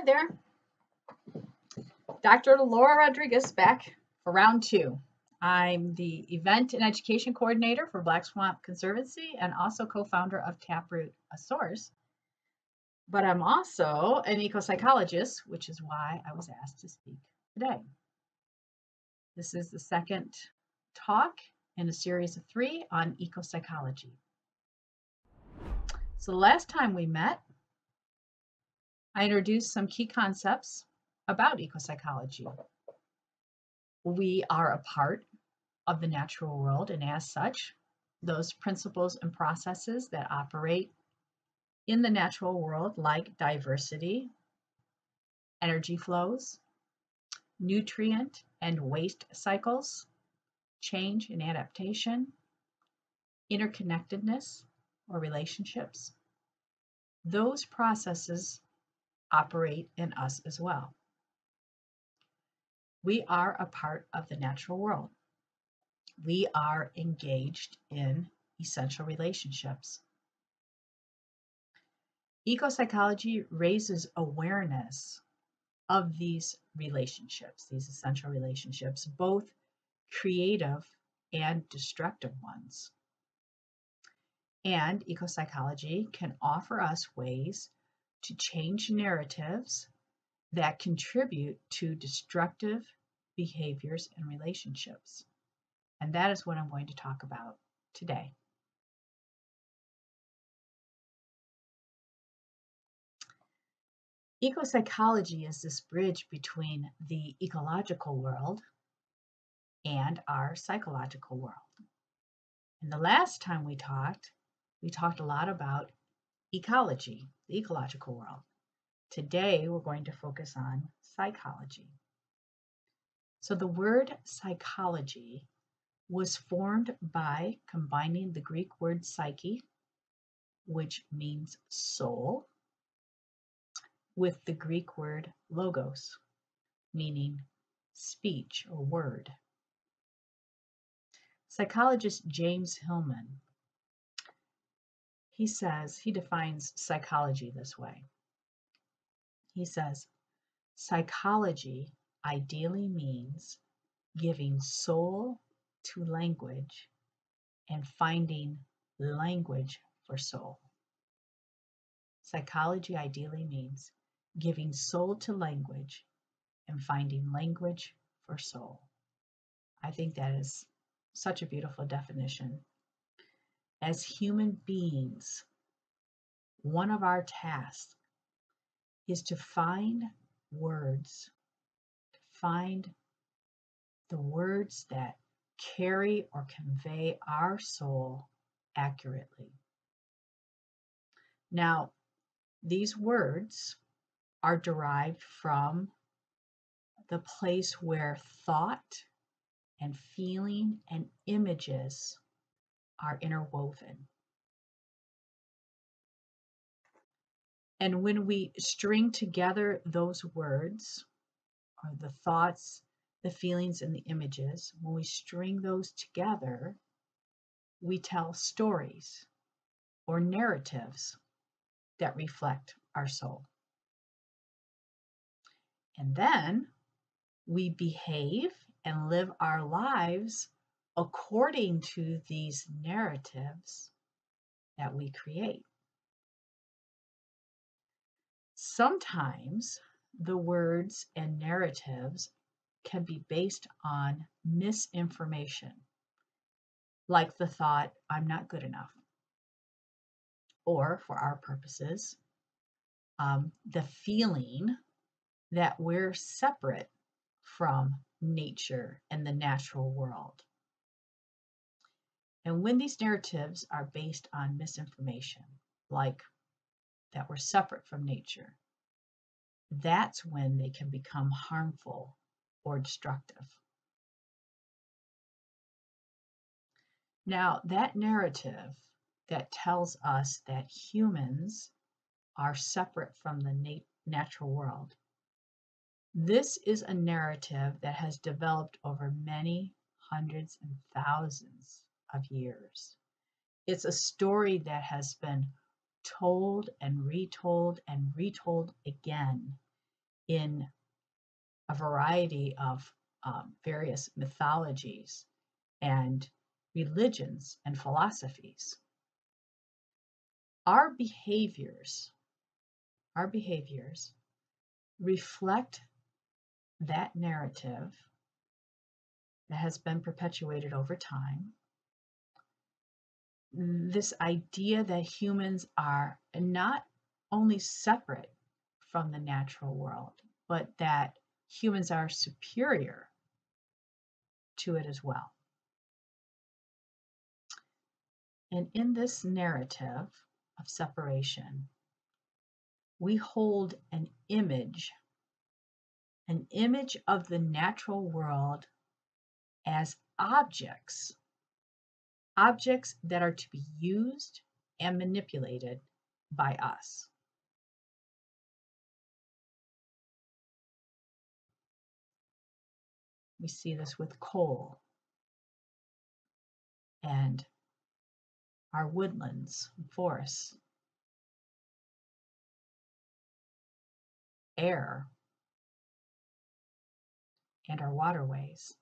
Hi there, Dr. Laura Rodriguez back for round two. I'm the event and education coordinator for Black Swamp Conservancy and also co-founder of Taproot, a source. But I'm also an ecopsychologist, which is why I was asked to speak today. This is the second talk in a series of 3 on ecopsychology. So the last time we met, I introduced some key concepts about ecopsychology. We are a part of the natural world, and as such, those principles and processes that operate in the natural world, like diversity, energy flows, nutrient and waste cycles, change and adaptation, interconnectedness or relationships, those processes operate in us as well. We are a part of the natural world. We are engaged in essential relationships. Ecopsychology raises awareness of these relationships, these essential relationships, both creative and destructive ones. And ecopsychology can offer us ways to change narratives that contribute to destructive behaviors and relationships. And that is what I'm going to talk about today. Ecopsychology is this bridge between the ecological world and our psychological world. And the last time we talked a lot about ecology, the ecological world. Today, we're going to focus on psychology. So the word psychology was formed by combining the Greek word psyche, which means soul, with the Greek word logos, meaning speech or word. Psychologist James Hillman, he defines psychology this way. He says, psychology ideally means giving soul to language and finding language for soul. Psychology ideally means giving soul to language and finding language for soul. I think that is such a beautiful definition. As human beings, one of our tasks is to find words, to find the words that carry or convey our soul accurately. Now, these words are derived from the place where thought and feeling and images are interwoven. And when we string together those words, or the thoughts, the feelings, and the images, when we string those together, we tell stories or narratives that reflect our soul. And then we behave and live our lives according to these narratives that we create. Sometimes the words and narratives can be based on misinformation, like the thought, I'm not good enough. Or, for our purposes, the feeling that we're separate from nature and the natural world. And when these narratives are based on misinformation, like that we're separate from nature, that's when they can become harmful or destructive. Now, that narrative that tells us that humans are separate from the natural world, this is a narrative that has developed over many hundreds and thousands of years. It's a story that has been told and retold again in a variety of various mythologies and religions and philosophies. Our behaviors reflect that narrative that has been perpetuated over time. This idea that humans are not only separate from the natural world, but that humans are superior to it as well. And in this narrative of separation, we hold an image of the natural world as objects that are to be used and manipulated by us. We see this with coal and our woodlands, forests, air, and our waterways.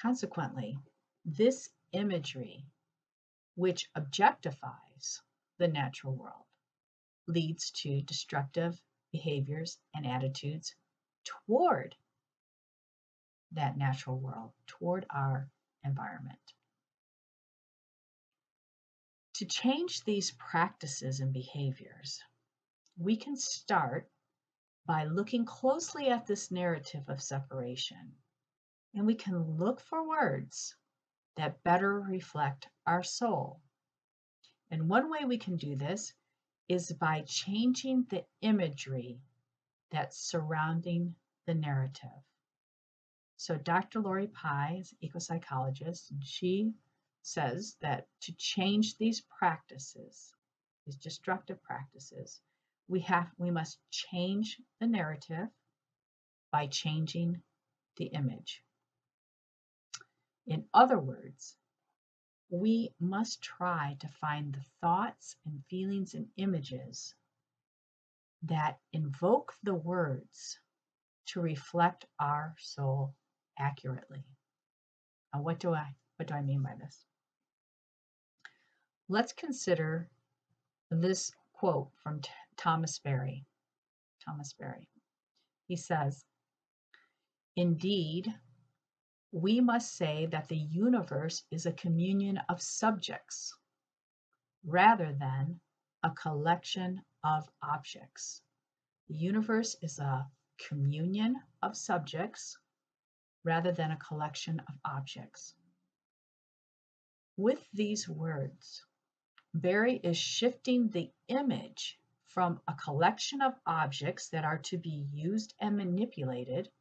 Consequently, this imagery, which objectifies the natural world, leads to destructive behaviors and attitudes toward that natural world, toward our environment. To change these practices and behaviors, we can start by looking closely at this narrative of separation, and we can look for words that better reflect our soul. And one way we can do this is by changing the imagery that's surrounding the narrative. So Dr. Lori Pye is an ecopsychologist, and she says that to change these practices, these destructive practices, we must change the narrative by changing the image. In other words, we must try to find the thoughts and feelings and images that invoke the words to reflect our soul accurately. Now, what do I mean by this? Let's consider this quote from Thomas Berry. Thomas Berry. He says, "Indeed, we must say that the universe is a communion of subjects rather than a collection of objects. The universe is a communion of subjects rather than a collection of objects." With these words, Berry is shifting the image from a collection of objects that are to be used and manipulated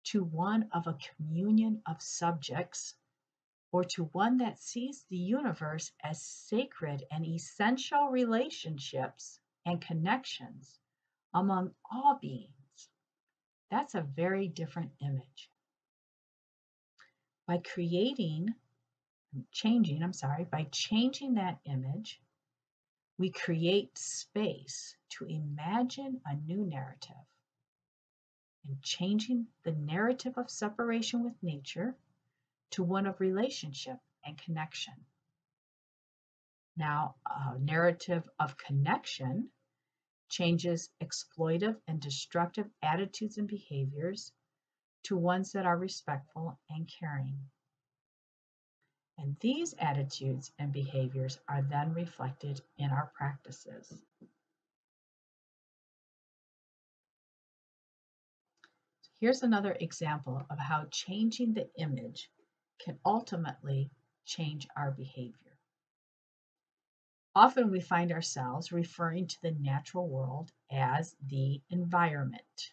to one of a communion of subjects, or to one that sees the universe as sacred and essential relationships and connections among all beings. That's a very different image. By changing that image, we create space to imagine a new narrative, and changing the narrative of separation with nature to one of relationship and connection. Now, a narrative of connection changes exploitive and destructive attitudes and behaviors to ones that are respectful and caring. And these attitudes and behaviors are then reflected in our practices. Here's another example of how changing the image can ultimately change our behavior. Often we find ourselves referring to the natural world as the environment.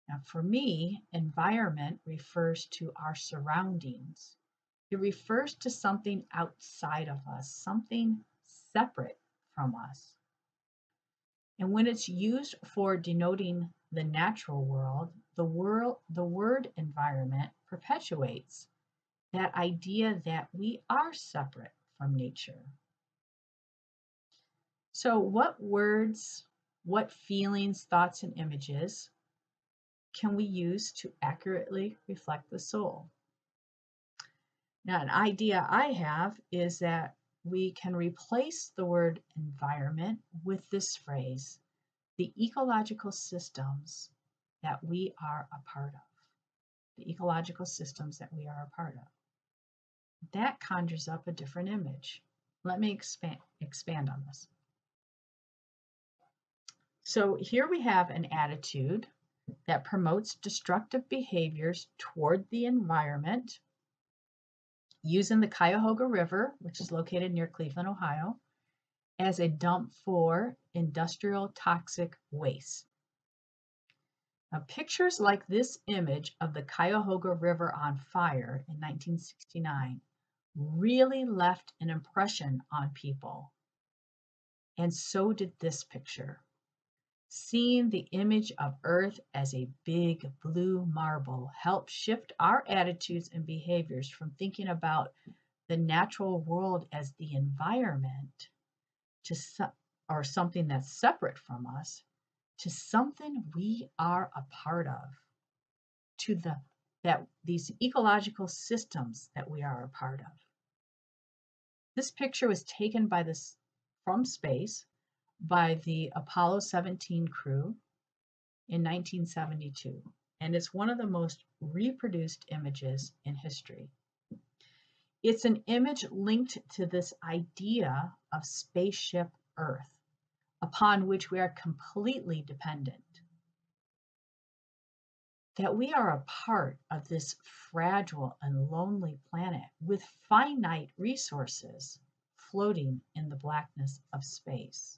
Now, for me, environment refers to our surroundings. It refers to something outside of us, something separate from us. And when it's used for denoting the natural world, the word environment perpetuates that idea that we are separate from nature. So what words, what feelings, thoughts, and images can we use to accurately reflect the soul? Now, an idea I have is that we can replace the word environment with this phrase, the ecological systems that we are a part of. The ecological systems that we are a part of. That conjures up a different image. Let me expand on this. So here we have an attitude that promotes destructive behaviors toward the environment using the Cuyahoga River, which is located near Cleveland, Ohio, as a dump for industrial toxic waste. Now, pictures like this image of the Cuyahoga River on fire in 1969 really left an impression on people. And so did this picture. Seeing the image of Earth as a big blue marble helped shift our attitudes and behaviors from thinking about the natural world as the environment or something that's separate from us to something we are a part of, to these ecological systems that we are a part of. This picture was taken from space by the Apollo 17 crew in 1972, and it's one of the most reproduced images in history. It's an image linked to this idea of spaceship Earth, upon which we are completely dependent. That we are a part of this fragile and lonely planet with finite resources floating in the blackness of space.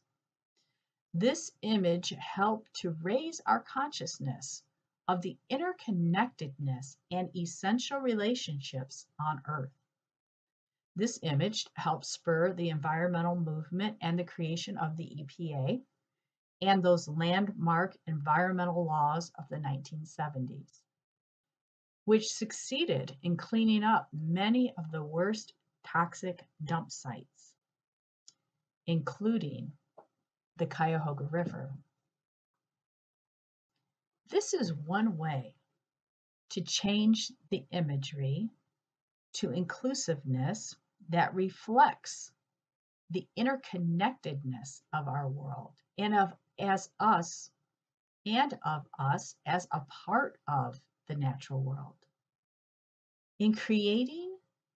This image helped to raise our consciousness of the interconnectedness and essential relationships on Earth. This image helped spur the environmental movement and the creation of the EPA and those landmark environmental laws of the 1970s, which succeeded in cleaning up many of the worst toxic dump sites, including the Cuyahoga River. This is one way to change the imagery to inclusiveness that reflects the interconnectedness of our world and of us as a part of the natural world. In creating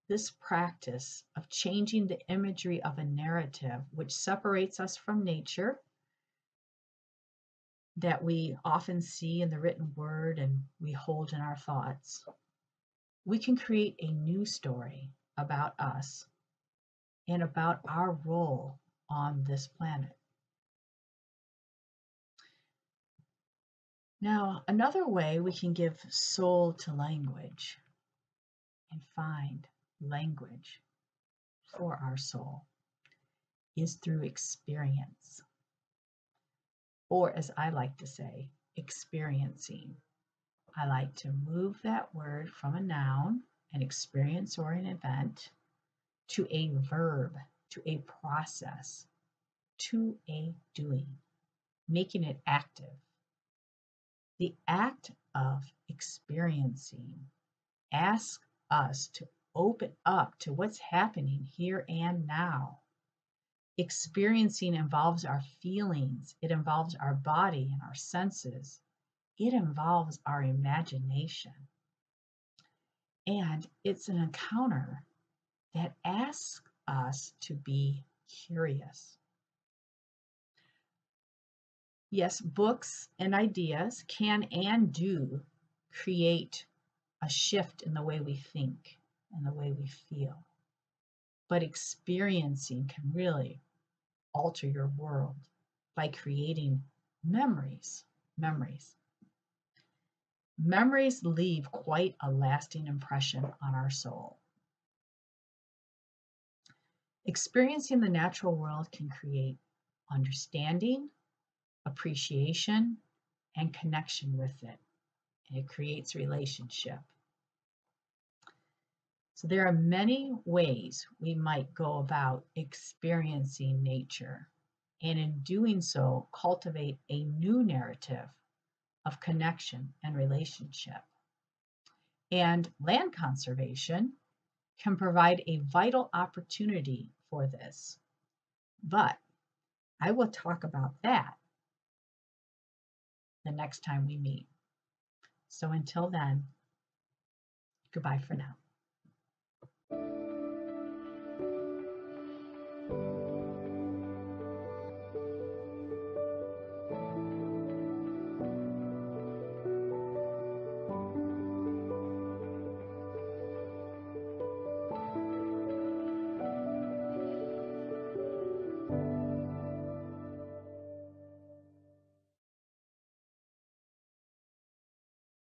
this practice of changing the imagery of a narrative which separates us from nature, that we often see in the written word and we hold in our thoughts, we can create a new story about us and about our role on this planet. Now, another way we can give soul to language and find language for our soul is through experience, or as I like to say, experiencing. I like to move that word from a noun, an experience or an event, to a verb, to a process, to a doing, making it active. The act of experiencing asks us to open up to what's happening here and now. Experiencing involves our feelings, it involves our body and our senses, it involves our imagination. And it's an encounter that asks us to be curious. Yes, books and ideas can and do create a shift in the way we think and the way we feel. But experiencing can really alter your world by creating memories. Memories leave quite a lasting impression on our soul. Experiencing the natural world can create understanding, appreciation, and connection with it. And it creates relationship. So there are many ways we might go about experiencing nature. and in doing so, cultivate a new narrative of connection and relationship. And land conservation can provide a vital opportunity for this. But I will talk about that the next time we meet. So until then, goodbye for now.